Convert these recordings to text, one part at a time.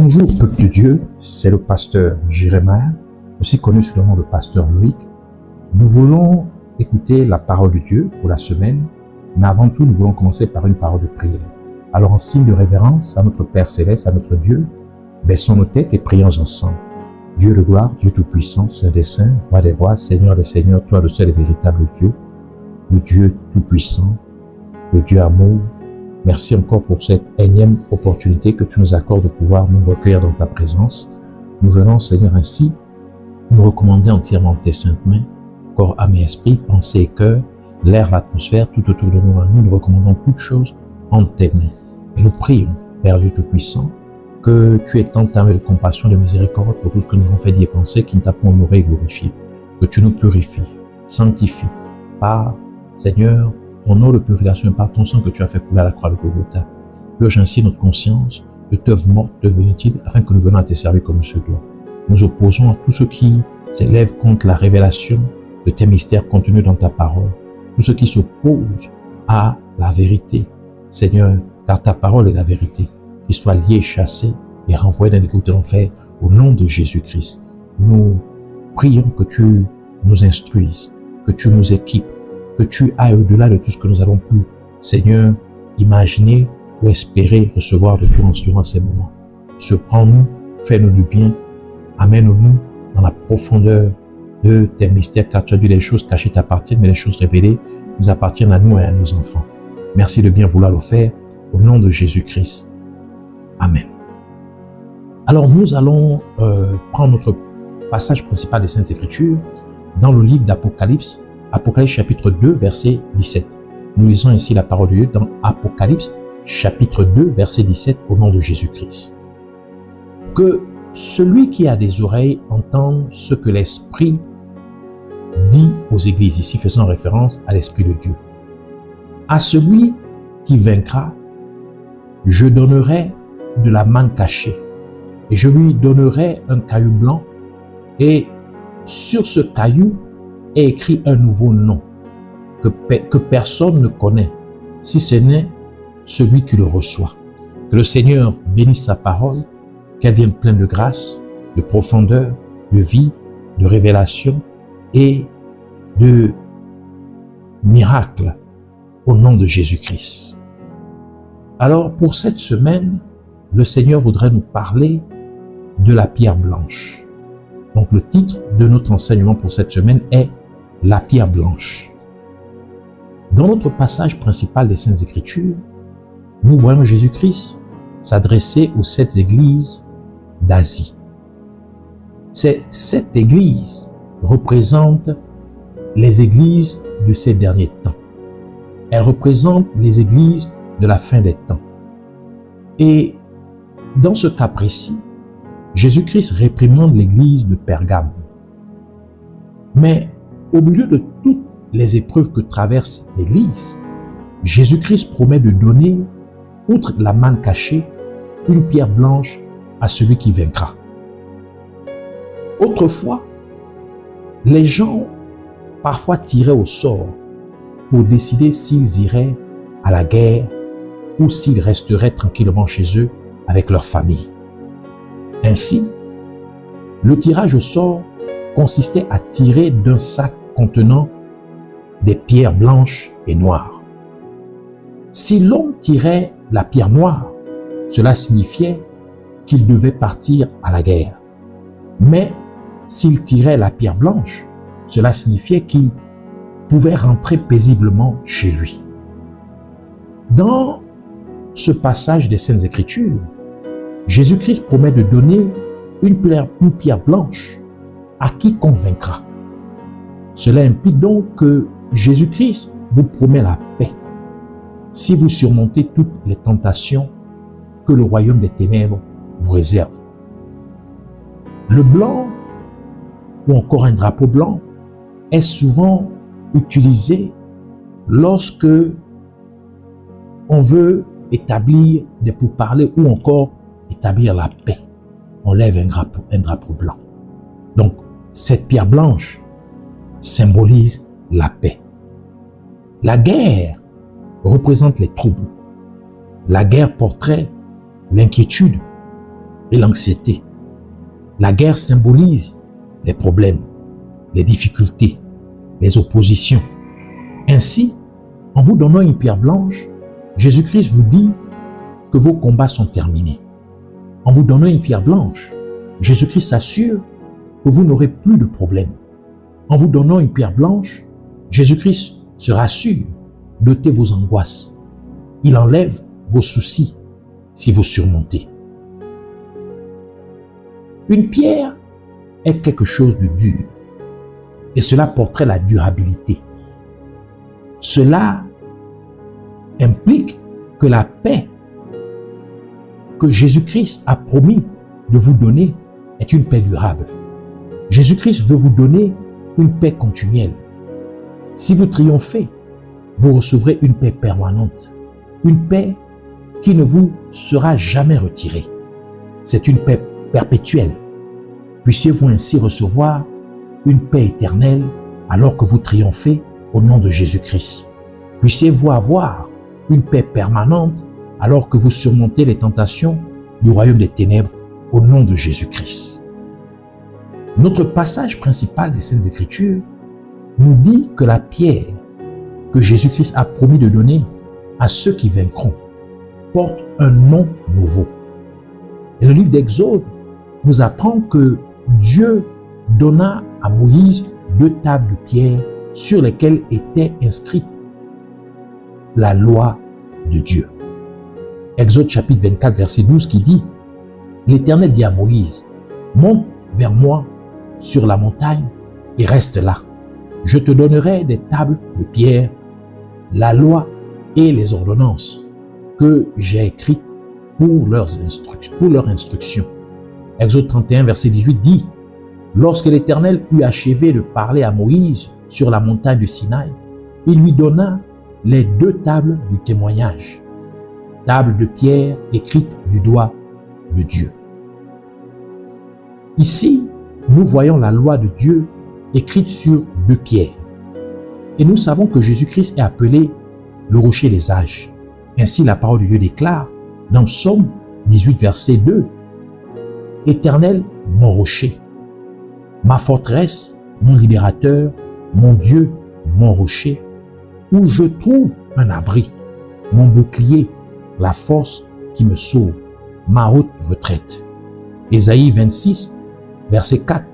Bonjour peuple de Dieu, c'est le pasteur Jérémie, aussi connu sous le nom de pasteur Loïc. Nous voulons écouter la parole de Dieu pour la semaine, mais avant tout nous voulons commencer par une parole de prière. Alors en signe de révérence à notre Père Céleste, à notre Dieu, baissons nos têtes et prions ensemble. Dieu de gloire, Dieu tout-puissant, Saint des saints, Roi des rois, Seigneur des seigneurs, toi le seul et véritable Dieu, le Dieu tout-puissant, le Dieu amour. Merci encore pour cette énième opportunité que tu nous accordes de pouvoir nous recueillir dans ta présence. Nous venons, Seigneur, ainsi nous recommander entièrement tes saintes mains, corps, âme et esprit, pensée et cœur, l'air, l'atmosphère, tout autour de nous. Nous recommandons toutes choses en tes mains. Et nous prions, Père Dieu Tout-Puissant, que tu aies tant de compassion, de miséricorde pour tout ce que nous avons fait d'y penser, qui ne t'a pas honoré et glorifié. Que tu nous purifies, sanctifies, par, Seigneur, ton eau de purification et par ton sang que tu as fait couler à la croix de Golgotha. Purge ainsi notre conscience de t'œuvre morte, d'œuvre inutile, afin que nous venions à te servir comme ce doit. Nous opposons à tous ceux qui s'élèvent contre la révélation de tes mystères contenus dans ta parole, tous ceux qui s'opposent à la vérité. Seigneur, car ta parole est la vérité, qu'ils soient liés, chassés et renvoyés dans les groupes de l'enfer au nom de Jésus-Christ. Nous prions que tu nous instruises, que tu nous équipes, que tu ailles au-delà de tout ce que nous avons pu, Seigneur, imaginer ou espérer recevoir de toi durant ces moments. Surprends-nous, fais-nous du bien, amène-nous dans la profondeur de tes mystères, car tu as dit les choses cachées t'appartiennent, mais les choses révélées nous appartiennent à nous et à nos enfants. Merci de bien vouloir le faire, au nom de Jésus-Christ. Amen. Alors nous allons prendre notre passage principal des Saintes Écritures dans le livre d'Apocalypse, Apocalypse chapitre 2, verset 17. Nous lisons ici la parole de Dieu dans Apocalypse chapitre 2, verset 17, au nom de Jésus-Christ. Que celui qui a des oreilles entende ce que l'Esprit dit aux églises, ici faisant référence à l'Esprit de Dieu. À celui qui vaincra, je donnerai de la manne cachée, et je lui donnerai un caillou blanc, et sur ce caillou est écrit un nouveau nom que personne ne connaît, si ce n'est celui qui le reçoit. Que le Seigneur bénisse sa parole, qu'elle vienne pleine de grâce, de profondeur, de vie, de révélation et de miracles au nom de Jésus-Christ. Alors pour cette semaine, le Seigneur voudrait nous parler de la pierre blanche. Donc le titre de notre enseignement pour cette semaine est la pierre blanche. Dans notre passage principal des Saintes Écritures, nous voyons Jésus-Christ s'adresser aux 7 églises d'Asie. Ces 7 églises représentent les églises de ces derniers temps. Elles représentent les églises de la fin des temps. Et dans ce cas précis, Jésus-Christ réprimande l'église de Pergame. Mais au milieu de toutes les épreuves que traverse l'église, Jésus-Christ promet de donner, outre la manne cachée, une pierre blanche à celui qui vaincra. Autrefois, les gens parfois tiraient au sort pour décider s'ils iraient à la guerre ou s'ils resteraient tranquillement chez eux avec leur famille. Ainsi, le tirage au sort consistait à tirer d'un sac contenant des pierres blanches et noires. Si l'homme tirait la pierre noire, cela signifiait qu'il devait partir à la guerre. Mais s'il tirait la pierre blanche, cela signifiait qu'il pouvait rentrer paisiblement chez lui. Dans ce passage des Saintes Écritures, Jésus-Christ promet de donner une pierre blanche à quiconque vaincra. Cela implique donc que Jésus-Christ vous promet la paix si vous surmontez toutes les tentations que le royaume des ténèbres vous réserve. Le blanc, ou encore un drapeau blanc, est souvent utilisé lorsque on veut établir des pourparlers ou encore établir la paix. On lève un drapeau blanc. Donc, cette pierre blanche symbolise la paix. La guerre représente les troubles. La guerre porterait l'inquiétude. et l'anxiété. La guerre symbolise les problèmes, les difficultés, les oppositions. Ainsi, en vous donnant une pierre blanche, Jésus-Christ vous dit que vos combats sont terminés. En vous donnant une pierre blanche, Jésus-Christ assure que vous n'aurez plus de problèmes. En vous donnant une pierre blanche, Jésus-Christ se rassure d'ôter vos angoisses. Il enlève vos soucis si vous surmontez. Une pierre est quelque chose de dur et cela porterait la durabilité. Cela implique que la paix que Jésus-Christ a promis de vous donner est une paix durable. Jésus-Christ veut vous donner une paix continuelle. Si vous triomphez, vous recevrez une paix permanente, une paix qui ne vous sera jamais retirée. C'est une paix perpétuelle. Puissiez-vous ainsi recevoir une paix éternelle alors que vous triomphez au nom de Jésus-Christ. Puissiez-vous avoir une paix permanente alors que vous surmontez les tentations du royaume des ténèbres au nom de Jésus-Christ. Notre passage principal des Saintes Écritures nous dit que la pierre que Jésus-Christ a promis de donner à ceux qui vaincront porte un nom nouveau. Et le livre d'Exode nous apprend que Dieu donna à Moïse 2 tables de pierre sur lesquelles était inscrite la loi de Dieu. Exode chapitre 24 verset 12 qui dit « L'Éternel dit à Moïse, monte vers moi sur la montagne et reste là. Je te donnerai des tables de pierre, la loi et les ordonnances que j'ai écrites pour leur instruction. » Exode 31 verset 18 dit « Lorsque l'Éternel eut achevé de parler à Moïse sur la montagne de Sinaï, il lui donna les 2 tables du témoignage, tables de pierre écrites du doigt de Dieu. » Ici, nous voyons la loi de Dieu écrite sur 2 pierres. Et nous savons que Jésus-Christ est appelé le rocher des âges. Ainsi, la parole de Dieu déclare dans Psaume 18, verset 2, « Éternel, mon rocher, ma forteresse, mon libérateur, mon Dieu, mon rocher, où je trouve un abri, mon bouclier, la force qui me sauve, ma haute retraite. » Ésaïe 26, verset 4,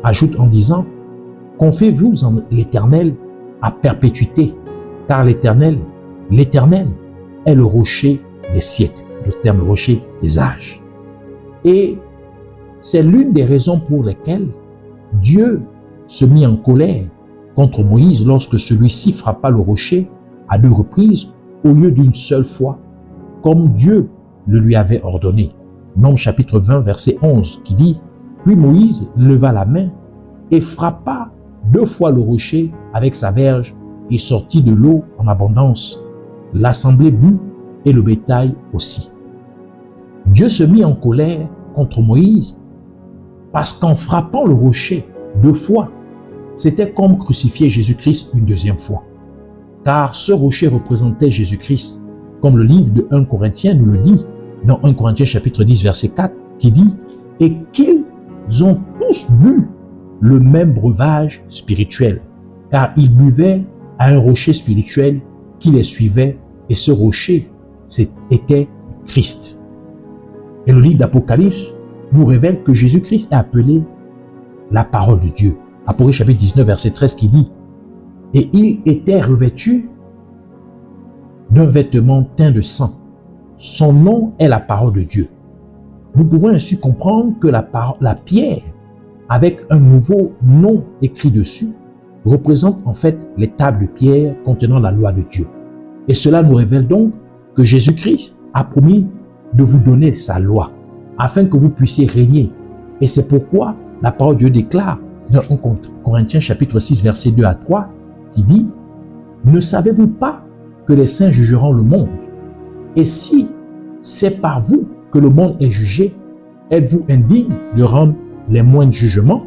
ajoute en disant « Confiez-vous en l'Éternel à perpétuité, car l'Éternel est le rocher des siècles. » Le terme rocher des âges. Et c'est l'une des raisons pour lesquelles Dieu se mit en colère contre Moïse lorsque celui-ci frappa le rocher à 2 reprises au lieu d'une seule fois, comme Dieu le lui avait ordonné. Nombre chapitre 20, verset 11, qui dit « Puis Moïse leva la main et frappa 2 fois le rocher avec sa verge et sortit de l'eau en abondance. L'assemblée but et le bétail aussi. » Dieu se mit en colère contre Moïse parce qu'en frappant le rocher 2 fois, c'était comme crucifier Jésus-Christ une 2e fois. Car ce rocher représentait Jésus-Christ, comme le livre de 1 Corinthiens nous le dit, dans 1 Corinthiens chapitre 10 verset 4, qui dit « Et qu'ils ont tous bu le même breuvage spirituel, car ils buvaient à un rocher spirituel qui les suivait, et ce rocher, c'était Christ. » Et le livre d'Apocalypse nous révèle que Jésus-Christ est appelé la parole de Dieu. Apocalypse chapitre 19 verset 13 qui dit « Et il était revêtu d'un vêtement teint de sang. Son nom est la parole de Dieu. » Nous pouvons ainsi comprendre que la pierre, avec un nouveau nom écrit dessus, représente en fait les tables de pierre contenant la loi de Dieu. Et cela nous révèle donc que Jésus-Christ a promis de vous donner sa loi, afin que vous puissiez régner. Et c'est pourquoi la parole de Dieu déclare dans 1 Corinthiens chapitre 6 verset 2 à 3 qui dit « Ne savez-vous pas que les saints jugeront le monde? Et si c'est par vous que le monde est jugé, êtes-vous indigne de rendre les moindres jugements?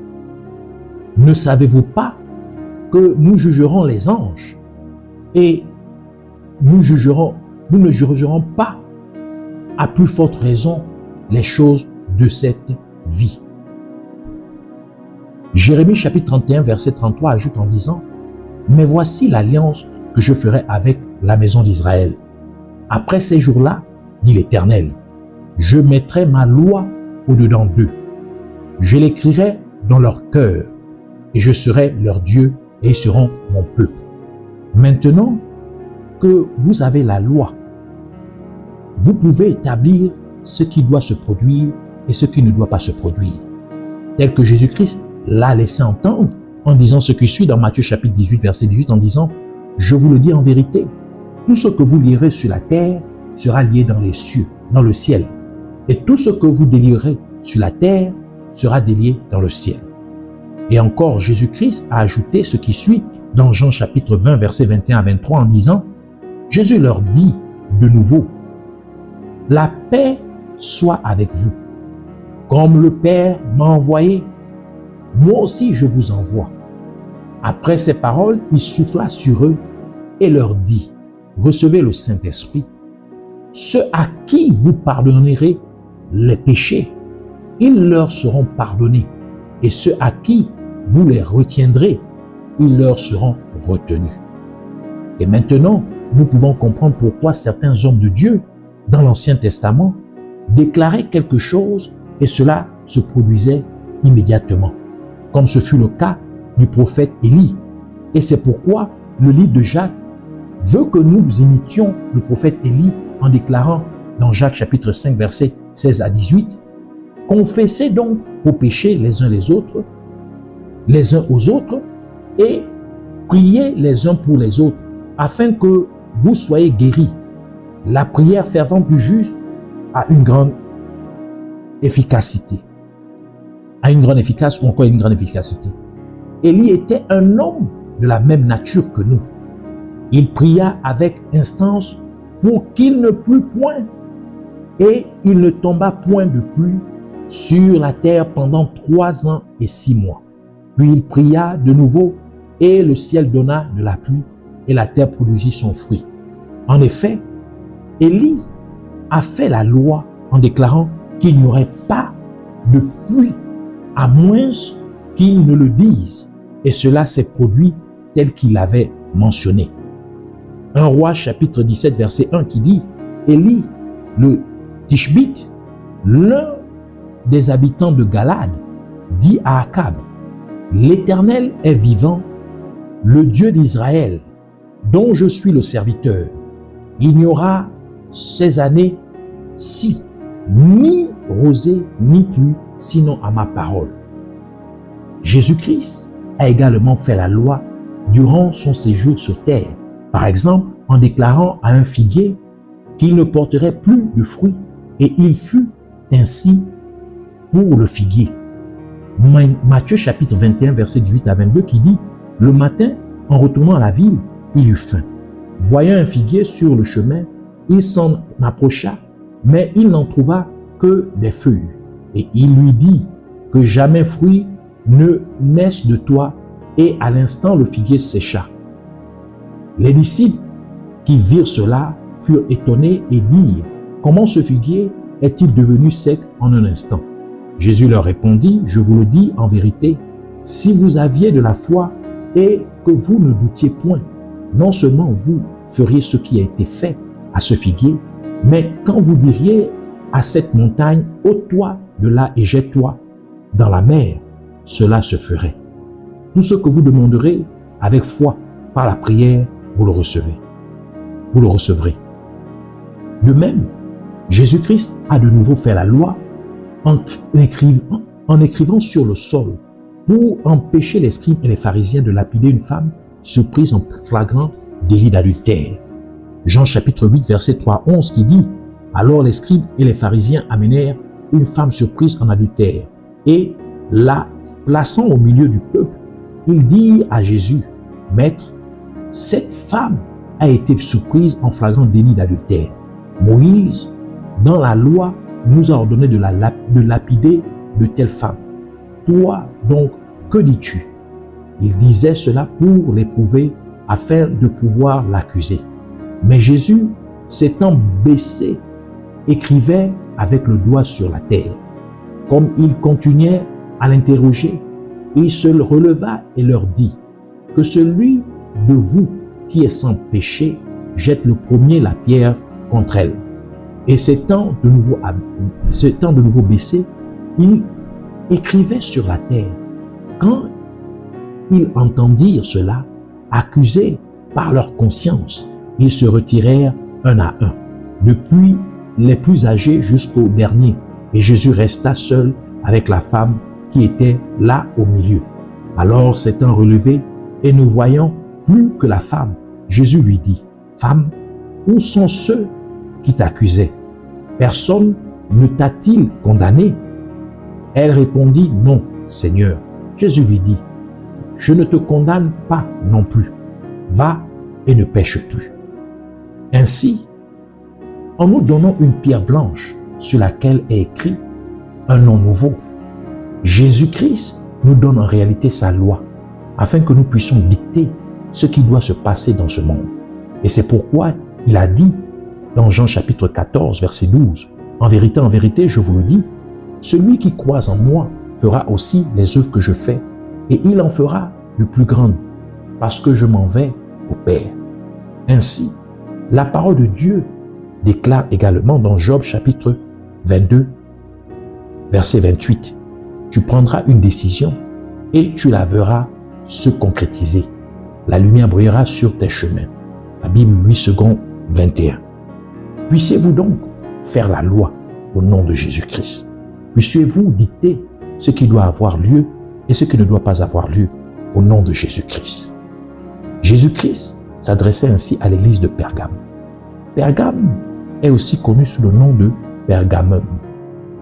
Ne savez-vous pas que nous jugerons les anges et nous ne jugerons pas à plus forte raison les choses de cette vie. Jérémie chapitre 31 verset 33 ajoute en disant « Mais voici l'alliance que je ferai avec la maison d'Israël. Après ces jours-là, dit l'Éternel, je mettrai ma loi au-dedans d'eux. Je l'écrirai dans leur cœur et je serai leur Dieu et ils seront mon peuple. » Maintenant que vous avez la loi, vous pouvez établir ce qui doit se produire et ce qui ne doit pas se produire. Tel que Jésus-Christ l'a laissé entendre en disant ce qui suit dans Matthieu chapitre 18 verset 18 en disant « Je vous le dis en vérité, tout ce que vous lirez sur la terre sera lié dans les cieux, dans le ciel. Et tout ce que vous délierez sur la terre sera délié dans le ciel. » Et encore, Jésus-Christ a ajouté ce qui suit dans Jean chapitre 20 verset 21 à 23 en disant « Jésus leur dit de nouveau, la paix soit avec vous. Comme le Père m'a envoyé, moi aussi je vous envoie. » Après ces paroles, il souffla sur eux et leur dit, recevez le Saint-Esprit. Ceux à qui vous pardonnerez les péchés, ils leur seront pardonnés. Et ceux à qui vous les retiendrez, ils leur seront retenus. Et maintenant, nous pouvons comprendre pourquoi certains hommes de Dieu, dans l'Ancien Testament, déclaraient quelque chose et cela se produisait immédiatement, comme ce fut le cas du prophète Élie. Et c'est pourquoi le livre de Jacques veut que nous imitions le prophète Élie en déclarant dans Jacques chapitre 5 versets 16 à 18 « Confessez donc vos péchés les uns aux autres et priez les uns pour les autres afin que vous soyez guéris. La prière fervente du juste a une grande efficacité. Ou encore une grande efficacité. » Élie était un homme de la même nature que nous. Il pria avec instance pour qu'il ne plût point et il ne tomba point de pluie sur la terre pendant 3 ans et 6 mois. Puis il pria de nouveau et le ciel donna de la pluie et la terre produisit son fruit. En effet, Élie a fait la loi en déclarant qu'il n'y aurait pas de pluie à moins qu'il ne le dise. Et cela s'est produit tel qu'il l'avait mentionné. 1 Roi chapitre 17 verset 1 qui dit « Élie, le Tishbite, l'un des habitants de Galade, dit à Akab, « L'Éternel est vivant, le Dieu d'Israël, dont je suis le serviteur. Il n'y aura ces années-ci ni rosée ni pluie, sinon à ma parole. » Jésus-Christ a également fait la loi durant son séjour sur terre. Par exemple, en déclarant à un figuier qu'il ne porterait plus de fruits, et il fut ainsi pour le figuier. Matthieu chapitre 21 verset 18 à 22 qui dit « Le matin, en retournant à la ville, il eut faim. Voyant un figuier sur le chemin, il s'en approcha, mais il n'en trouva que des feuilles. Et il lui dit que jamais fruit ne naisse de toi, et à l'instant le figuier sécha. Les disciples qui virent cela furent étonnés et dirent « Comment ce figuier est-il devenu sec en un instant ?» Jésus leur répondit « Je vous le dis en vérité, si vous aviez de la foi et que vous ne doutiez point, non seulement vous feriez ce qui a été fait à ce figuier, mais quand vous diriez à cette montagne « ôte-toi de là et jette-toi dans la mer », cela se ferait. Tout ce que vous demanderez avec foi par la prière, vous le recevez. Vous le recevrez. De même, Jésus-Christ a de nouveau fait la loi en écrivant sur le sol pour empêcher les scribes et les pharisiens de lapider une femme surprise en flagrant délit d'adultère. Jean chapitre 8 verset 3 à 11 qui dit « Alors les scribes et les pharisiens amenèrent une femme surprise en adultère et la plaçant au milieu du peuple, ils dirent à Jésus, « Maître, cette femme a été surprise en flagrant délit d'adultère. Moïse, dans la loi, nous a ordonné de lapider de telles femmes. Toi, donc, que dis-tu » Il disait cela pour l'éprouver afin de pouvoir l'accuser. Mais Jésus, s'étant baissé, écrivait avec le doigt sur la terre. Comme il continuait à l'interroger, il se releva et leur dit que celui de vous qui est sans péché jette le premier la pierre contre elle. Et s'étant de nouveau baissé, il écrivait sur la terre. Quand ils entendirent cela, accusés par leur conscience, ils se retirèrent un à un, depuis les plus âgés jusqu'au dernier, et Jésus resta seul avec la femme qui était là au milieu. Alors, s'étant relevé et ne voyant plus que la femme, Jésus lui dit, « Femme, où sont ceux qui t'accusaient? Personne ne t'a-t-il condamné ?» Elle répondit, « Non, Seigneur. » Jésus lui dit, « Je ne te condamne pas non plus. Va et ne pêche plus. » Ainsi, en nous donnant une pierre blanche sur laquelle est écrit un nom nouveau, Jésus-Christ nous donne en réalité sa loi, afin que nous puissions dicter ce qui doit se passer dans ce monde. Et c'est pourquoi il a dit dans Jean chapitre 14, verset 12, « En vérité, je vous le dis, celui qui croit en moi fera aussi les œuvres que je fais, et il en fera de plus grandes, parce que je m'en vais au Père. » Ainsi, la parole de Dieu déclare également dans Job chapitre 22, verset 28, « Tu prendras une décision et tu la verras se concrétiser. La lumière brillera sur tes chemins. » La Bible 8 secondes 21. Puissiez-vous donc faire la loi au nom de Jésus-Christ. Puissiez-vous dicter ce qui doit avoir lieu et ce qui ne doit pas avoir lieu au nom de Jésus-Christ. Jésus-Christ s'adressait ainsi à l'église de Pergame. Pergame est aussi connu sous le nom de Pergamum.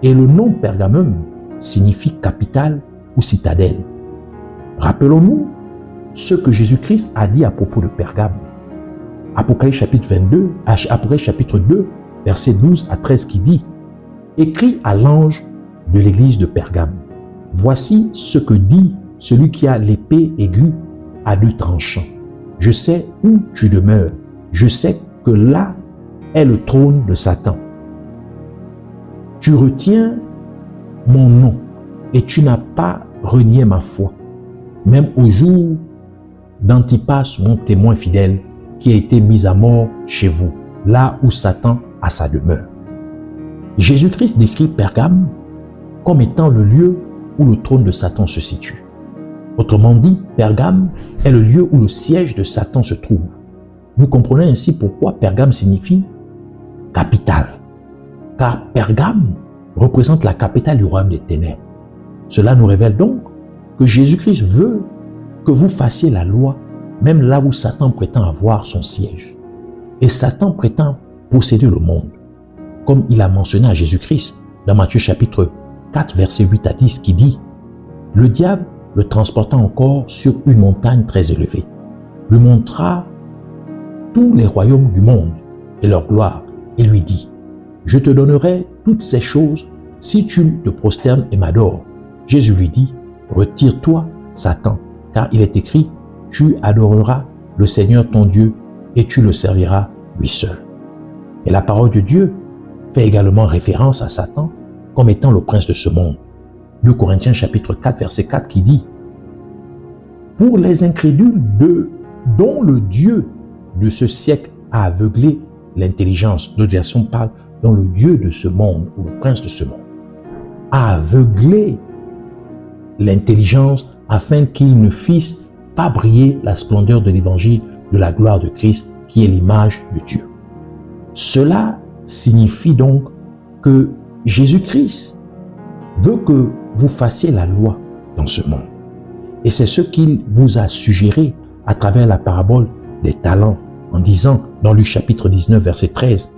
Et le nom Pergamum signifie capitale ou citadelle. Rappelons-nous ce que Jésus-Christ a dit à propos de Pergame. Apocalypse chapitre 2, versets 12 à 13 qui dit « Écrit à l'ange de l'église de Pergame, voici ce que dit celui qui a l'épée aiguë à deux tranchants. Je sais où tu demeures, je sais que là est le trône de Satan. Tu retiens mon nom et tu n'as pas renié ma foi, même au jour d'Antipas, mon témoin fidèle, qui a été mis à mort chez vous, là où Satan a sa demeure. » Jésus-Christ décrit Pergame comme étant le lieu où le trône de Satan se situe. Autrement dit, Pergame est le lieu où le siège de Satan se trouve. Vous comprenez ainsi pourquoi Pergame signifie capitale. Car Pergame représente la capitale du royaume des ténèbres. Cela nous révèle donc que Jésus-Christ veut que vous fassiez la loi, même là où Satan prétend avoir son siège. Et Satan prétend posséder le monde, comme il a mentionné à Jésus-Christ dans Matthieu chapitre 4, versets 8 à 10, qui dit « Le diable le transporta encore sur une montagne très élevée, lui montra tous les royaumes du monde et leur gloire, et lui dit « Je te donnerai toutes ces choses si tu te prosternes et m'adores. » Jésus lui dit « Retire-toi, Satan, car il est écrit « Tu adoreras le Seigneur ton Dieu et tu le serviras lui seul. » Et la parole de Dieu fait également référence à Satan comme étant le prince de ce monde. 2 Corinthiens chapitre 4 verset 4 qui dit « Pour les incrédules dont le Dieu de ce siècle a aveuglé l'intelligence », d'autres versions parlent « dont le Dieu de ce monde ou le prince de ce monde a aveuglé l'intelligence afin qu'ils ne fissent pas briller la splendeur de l'évangile de la gloire de Christ qui est l'image de Dieu. » Cela signifie donc que Jésus-Christ veut que vous fassiez la loi dans ce monde. Et c'est ce qu'il vous a suggéré à travers la parabole des talents, en disant dans Luc chapitre 19 verset 13,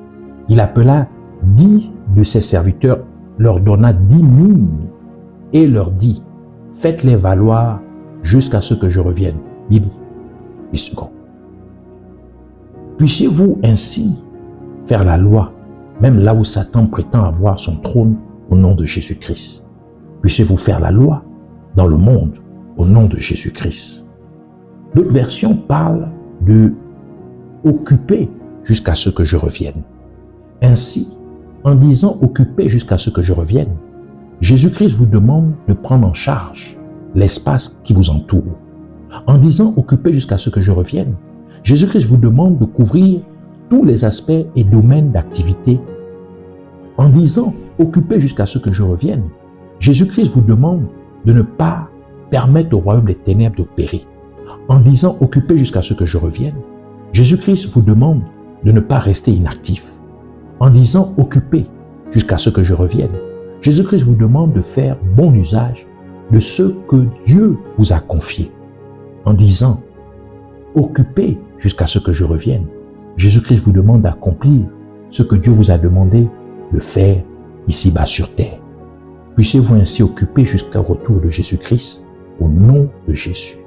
il appela 10 de ses serviteurs, leur donna 10 mines et leur dit, faites-les valoir jusqu'à ce que je revienne. Bible 10 secondes. Puissiez-vous ainsi faire la loi, même là où Satan prétend avoir son trône au nom de Jésus-Christ. Puissiez-vous faire la loi dans le monde au nom de Jésus-Christ. D'autres versions parlent de occuper jusqu'à ce que je revienne. Ainsi, en disant occuper jusqu'à ce que je revienne, Jésus-Christ vous demande de prendre en charge l'espace qui vous entoure. En disant « occupez jusqu'à ce que je revienne », Jésus-Christ vous demande de couvrir tous les aspects et domaines d'activité. En disant « occupez jusqu'à ce que je revienne », Jésus-Christ vous demande de ne pas permettre au royaume des ténèbres d'opérer. En disant « occupez jusqu'à ce que je revienne », Jésus-Christ vous demande de ne pas rester inactif. En disant « occupez jusqu'à ce que je revienne », Jésus-Christ vous demande de faire bon usage de ce que Dieu vous a confié. En disant « occupez jusqu'à ce que je revienne », Jésus-Christ vous demande d'accomplir ce que Dieu vous a demandé de faire ici-bas sur terre. Puissiez-vous ainsi occuper jusqu'au retour de Jésus-Christ au nom de Jésus.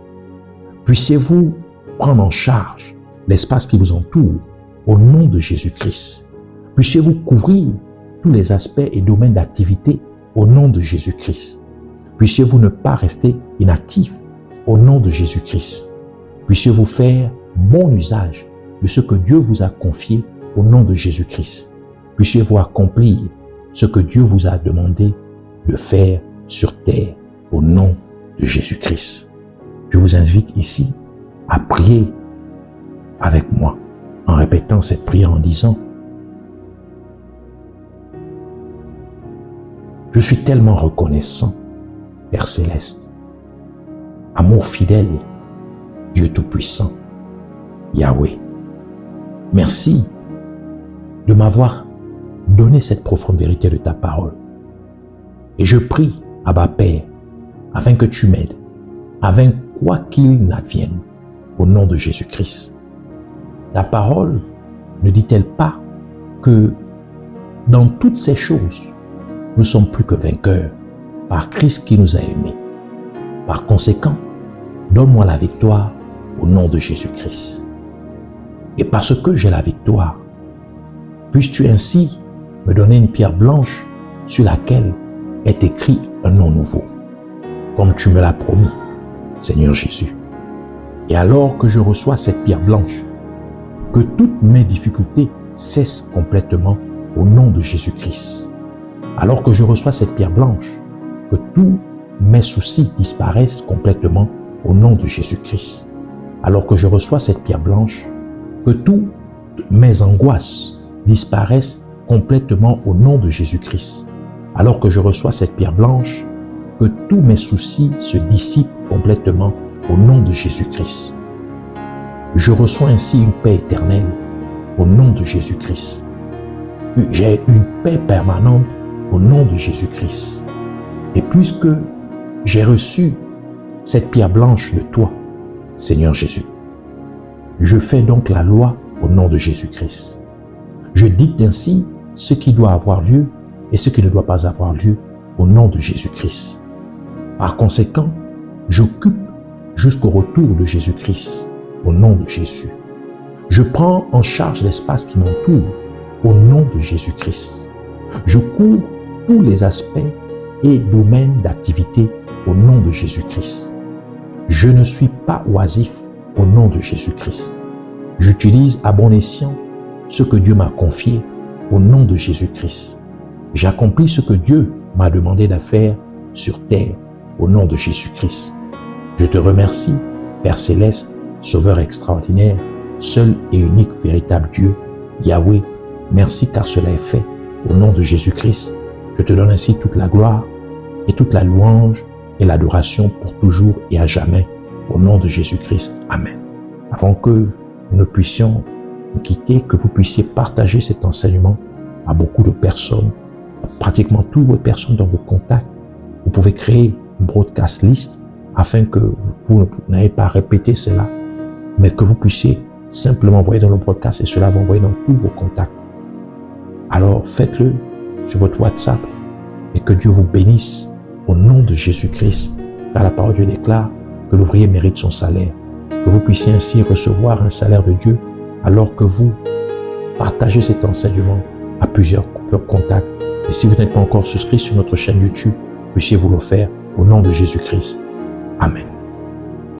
Puissiez-vous prendre en charge l'espace qui vous entoure au nom de Jésus-Christ. Puissiez-vous couvrir tous les aspects et domaines d'activité au nom de Jésus-Christ. Puissiez-vous ne pas rester inactif au nom de Jésus-Christ. Puissiez-vous faire bon usage de ce que Dieu vous a confié au nom de Jésus-Christ. Puissiez-vous accomplir ce que Dieu vous a demandé de faire sur terre au nom de Jésus-Christ. Je vous invite ici à prier avec moi en répétant cette prière en disant « Je suis tellement reconnaissant, Père Céleste, amour fidèle, Dieu Tout-Puissant, Yahweh. Merci de m'avoir donné cette profonde vérité de ta parole. Et je prie, Abba Père, afin que tu m'aides, afin quoi qu'il n'advienne, au nom de Jésus-Christ. Ta parole ne dit-elle pas que dans toutes ces choses, nous sommes plus que vainqueurs par Christ qui nous a aimés. Par conséquent, donne-moi la victoire au nom de Jésus-Christ. Et parce que j'ai la victoire, puisses-tu ainsi me donner une pierre blanche sur laquelle est écrit un nom nouveau, comme tu me l'as promis, Seigneur Jésus. Et alors que je reçois cette pierre blanche, que toutes mes difficultés cessent complètement au nom de Jésus-Christ. Alors que je reçois cette pierre blanche, que tous mes soucis disparaissent complètement au nom de Jésus-Christ. Alors que je reçois cette pierre blanche, que toutes mes angoisses disparaissent complètement au nom de Jésus-Christ. Alors que je reçois cette pierre blanche, que tous mes soucis se dissipent complètement au nom de Jésus-Christ. Je reçois ainsi une paix éternelle au nom de Jésus-Christ. J'ai une paix permanente au nom de Jésus-Christ. Et puisque j'ai reçu cette pierre blanche de toi, Seigneur Jésus, je fais donc la loi au nom de Jésus-Christ. Je dicte ainsi ce qui doit avoir lieu et ce qui ne doit pas avoir lieu au nom de Jésus-Christ. Par conséquent, j'occupe jusqu'au retour de Jésus-Christ au nom de Jésus. Je prends en charge l'espace qui m'entoure au nom de Jésus-Christ. Je couvre tous les aspects et domaines d'activité au nom de Jésus-Christ. Je ne suis pas oisif au nom de Jésus-Christ. J'utilise à bon escient ce que Dieu m'a confié au nom de Jésus-Christ. J'accomplis ce que Dieu m'a demandé de faire sur terre au nom de Jésus-Christ. Je te remercie, Père Céleste, Sauveur extraordinaire, seul et unique véritable Dieu, Yahweh. Merci car cela est fait au nom de Jésus-Christ. Je te donne ainsi toute la gloire et toute la louange et l'adoration pour toujours et à jamais au nom de Jésus-Christ. Amen. Avant que nous puissions nous quitter, que vous puissiez partager cet enseignement à beaucoup de personnes, pratiquement toutes vos personnes dans vos contacts. Vous pouvez créer une broadcast list afin que vous n'ayez pas à répéter cela, mais que vous puissiez simplement envoyer dans le broadcast et cela va envoyer dans tous vos contacts. Alors faites-le sur votre WhatsApp et que Dieu vous bénisse au nom de Jésus-Christ, car la parole de Dieu déclare que l'ouvrier mérite son salaire, que vous puissiez ainsi recevoir un salaire de Dieu alors que vous partagez cet enseignement à plusieurs contacts. Et si vous n'êtes pas encore souscrit sur notre chaîne YouTube, puissiez-vous le faire au nom de Jésus-Christ. Amen.